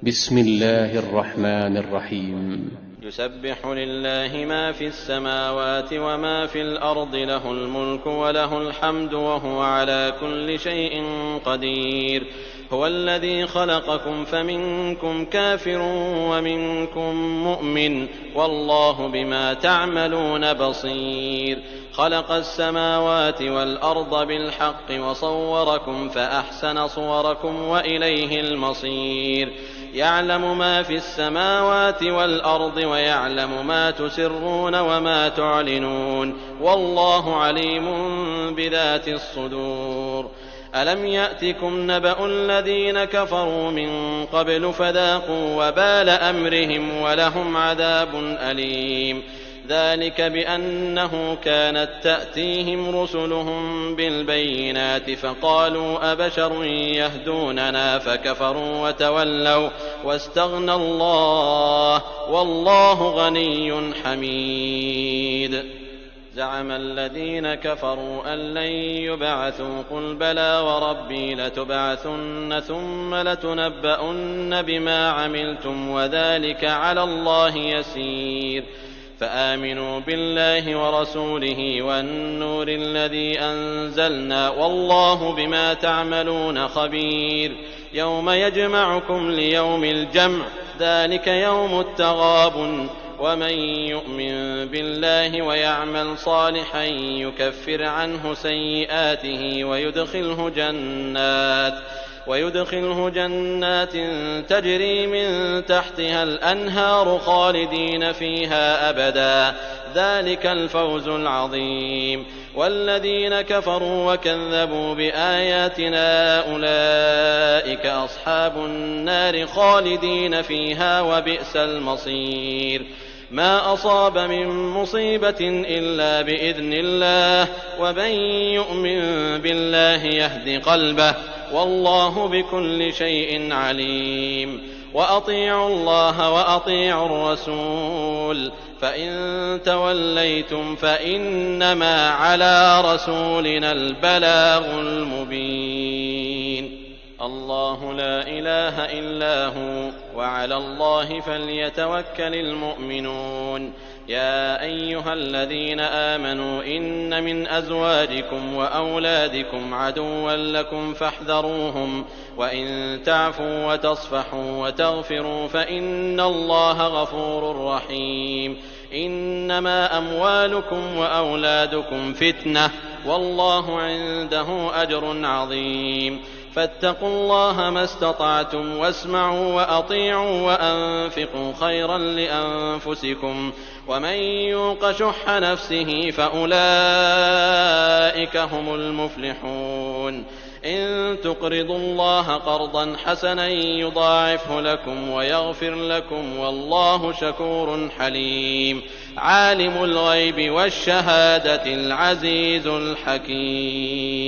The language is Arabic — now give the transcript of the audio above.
بسم الله الرحمن الرحيم. يسبح لله ما في السماوات وما في الأرض، له الملك وله الحمد وهو على كل شيء قدير. هو الذي خلقكم فمنكم كافر ومنكم مؤمن، والله بما تعملون بصير. خلق السماوات والأرض بالحق وصوركم فأحسن صوركم وإليه المصير. يعلم ما في السماوات والأرض ويعلم ما تسرون وما تعلنون، والله عليم بذات الصدور. ألم يأتكم نبأ الذين كفروا من قبل فذاقوا وبال أمرهم ولهم عذاب أليم. ذلك بأنه كانت تأتيهم رسلهم بالبينات فقالوا أبشر يهدوننا فكفروا وتولوا واستغنى الله والله غني حميد. زعم الذين كفروا أن لن يبعثوا، قل بلى وربي لتبعثن ثم لتنبؤن بما عملتم وذلك على الله يسير. فآمنوا بالله ورسوله والنور الذي أنزلنا، والله بما تعملون خبير. يوم يجمعكم ليوم الجمع، ذلك يوم التغابن. ومن يؤمن بالله ويعمل صالحا يكفر عنه سيئاته ويدخله جنات تجري من تحتها الأنهار خالدين فيها أبدا، ذلك الفوز العظيم. والذين كفروا وكذبوا بآياتنا أولئك أصحاب النار خالدين فيها وبئس المصير. ما أصاب من مصيبة إلا بإذن الله، ومن يؤمن بالله يهد قلبه، والله بكل شيء عليم. وأطيعوا الله وأطيعوا الرسول، فإن توليتم فإنما على رسولنا البلاغ المبين. الله لا إله إلا هو، وعلى الله فليتوكل المؤمنون. يا أيها الذين آمنوا إن من أزواجكم وأولادكم عدوا لكم فاحذروهم، وإن تعفوا وتصفحوا وتغفروا فإن الله غفور رحيم. إنما أموالكم وأولادكم فتنة، والله عنده أجر عظيم. فاتقوا الله ما استطعتم، واسمعوا وأطيعوا وأنفقوا خيرا لأنفسكم، ومن يوق شح نفسه فأولئك هم المفلحون. إن تقرضوا الله قرضا حسنا يضاعفه لكم ويغفر لكم، والله شكور حليم. عالم الغيب والشهادة العزيز الحكيم.